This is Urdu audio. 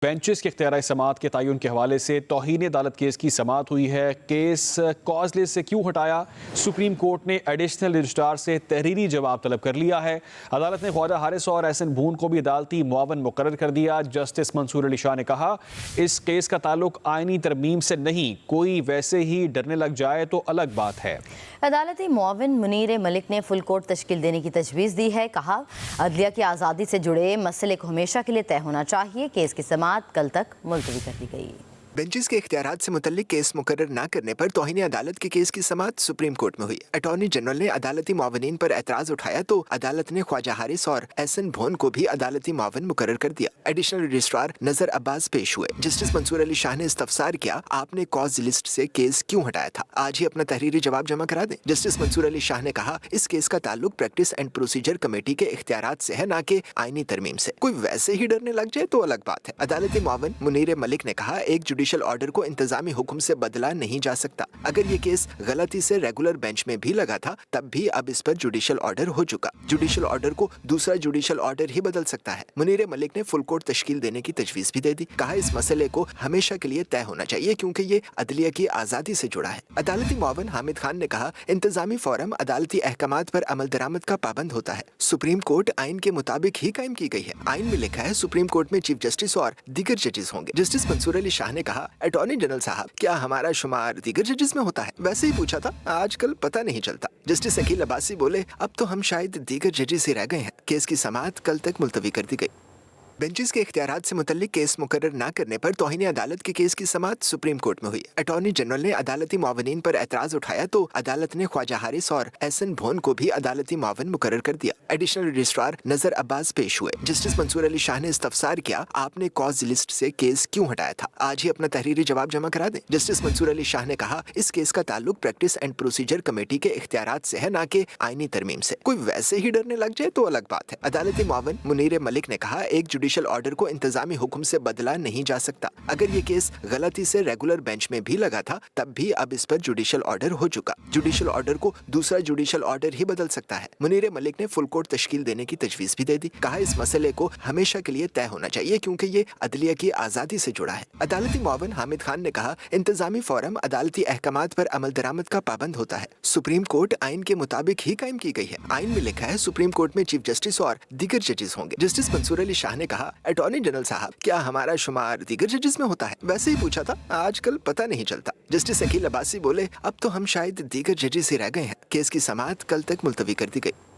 بینچز کے اختیار سماعت کے تعین کے حوالے سے توہین عدالت کیس کی سماعت ہوئی ہے۔ کیس کاز لسٹ سے کیوں ہٹایا؟ سپریم کورٹ نے ایڈیشنل رجسٹرار سے تحریری جواب طلب کر لیا ہے۔ عدالت نے خواجہ حارث اور احسن بھون کو بھی عدالتی معاون مقرر کر دیا۔ جسٹس منصور علی شاہ نے کہا اس کیس کا تعلق آئینی ترمیم سے نہیں، کوئی ویسے ہی ڈرنے لگ جائے تو الگ بات ہے۔ عدالتی معاون منیر ملک نے فل کورٹ تشکیل دینے کی تجویز دی ہے۔ کہا عدلیہ کی آزادی سے جڑے مسئلے کو ہمیشہ کے لیے طے ہونا چاہیے۔ کیس کی سماعت کل تک ملتوی کر دی گئی۔ بینچز کے اختیارات سے متعلق کیس مقرر نہ کرنے پر توہین عدالت کے کیس کی سماعت سپریم کورٹ میں ہوئی۔ اٹارنی جنرل نے عدالتی معاونین پر اعتراض اٹھایا تو عدالت نے خواجہ حارث اور احسن بھون کو بھی عدالتی معاون مقرر کر دیا۔ ایڈیشنل رجسٹرار نظر عباس پیش ہوئے۔ جسٹس منصور علی شاہ نے استفسار کیا آپ نے کاز لسٹ سے کیس کیوں ہٹایا تھا؟ آج ہی اپنا تحریری جواب جمع کرا دیں۔ جسٹس منصور علی شاہ نے کہا اس کیس کا تعلق پریکٹس اینڈ پروسیجر کمیٹی کے اختیارات سے ہے، نہ کہ آئینی ترمیم سے، کوئی ویسے ہی ڈرنے لگ جائے تو الگ بات ہے۔ عدالتی معاون منیر ملک نے کہا ایک جوڈیشل آرڈر کو انتظامی حکم سے بدلا نہیں جا سکتا۔ اگر یہ کیس غلطی سے ریگولر بینچ میں بھی لگا تھا تب بھی اب اس پر جوڈیشل آرڈر ہو چکا۔ جوڈیشل آرڈر کو دوسرا جوڈیشل آرڈر ہی بدل سکتا ہے۔ منیر ملک نے فل کورٹ تشکیل دینے کی تجویز بھی دے دی۔ کہا اس مسئلے کو ہمیشہ کے لیے طے ہونا چاہیے کیونکہ یہ عدلیہ کی آزادی سے جڑا ہے۔ عدالتی معاون حامد خان نے کہا انتظامی فورم عدالتی احکامات پر عمل درآمد کا پابند ہوتا ہے۔ سپریم کورٹ آئین کے مطابق ہی قائم کی گئی ہے۔ آئین میں لکھا ہے سپریم کورٹ میں چیف جسٹس اور دیگر ججز ہوں گے۔ جسٹس منصور علی شاہ نے کہا اٹارنی جنرل صاحب کیا ہمارا شمار دیگر ججز میں ہوتا ہے؟ ویسے ہی پوچھا تھا، آج کل پتہ نہیں چلتا۔ جسٹس عقیل عباسی بولے اب تو ہم شاید دیگر ججز ہی رہ گئے ہیں۔ کیس کی سماعت کل تک ملتوی کر دی گئی۔ بینچز کے اختیارات سے متعلق کیس مقرر نہ کرنے پر توہین عدالت کے کیس کی سماعت سپریم کورٹ میں ہوئی۔ اٹارنی جنرل نے عدالتی معاونین پر اعتراض اٹھایا تو عدالت نے خواجہ حارث اور احسن بھون کو بھی عدالتی معاون مقرر کر دیا۔ ایڈیشنل رجسٹرار نظر عباس پیش ہوئے۔ جسٹس منصور علی شاہ نے استفسار کیا آپ نے کاز لسٹ سے کیس کیوں ہٹایا تھا؟ آج ہی اپنا تحریری جواب جمع کرا دیں۔ جسٹس منصور علی شاہ نے کہا اس کیس کا تعلق پریکٹس اینڈ پروسیجر کمیٹی کے اختیارات سے ہے، نہ کہ آئینی ترمیم سے، کوئی ویسے ہی ڈرنے لگ جائے تو الگ بات ہے۔ عدالتی معاون منیر ملک نے کہا ایک جوڈیشل آرڈر کو انتظامی حکم سے بدلا نہیں جا سکتا۔ اگر یہ کیس غلطی سے ریگولر بینچ میں بھی لگا تھا تب بھی اب اس پر جوڈیشل آرڈر ہو چکا۔ جوڈیشل آرڈر کو دوسرا جوڈیشل آرڈر ہی بدل سکتا ہے۔ منیر ملک نے فل کورٹ تشکیل دینے کی تجویز بھی دے دی۔ کہا اس مسئلے کو ہمیشہ کے لیے طے ہونا چاہیے کیونکہ یہ عدلیہ کی آزادی سے جڑا ہے۔ عدالتی معاون حامد خان نے کہا انتظامی فورم عدالتی احکامات پر عمل درآمد کا پابند ہوتا ہے۔ سپریم کورٹ آئین کے مطابق ہی قائم کی گئی ہے۔ آئین میں لکھا ہے سپریم کورٹ میں چیف جسٹس اور دیگر ججز ہوں گے۔ جسٹس منصور علی شاہ نے کہا اٹارنی جنرل صاحب کیا ہمارا شمار دیگر ججز میں ہوتا ہے؟ ویسے ہی پوچھا تھا، آج کل پتہ نہیں چلتا۔ جسٹس عقیل عباسی بولے اب تو ہم شاید دیگر ججز ہی رہ گئے ہیں۔ کیس کی سماعت کل تک ملتوی کر دی گئی۔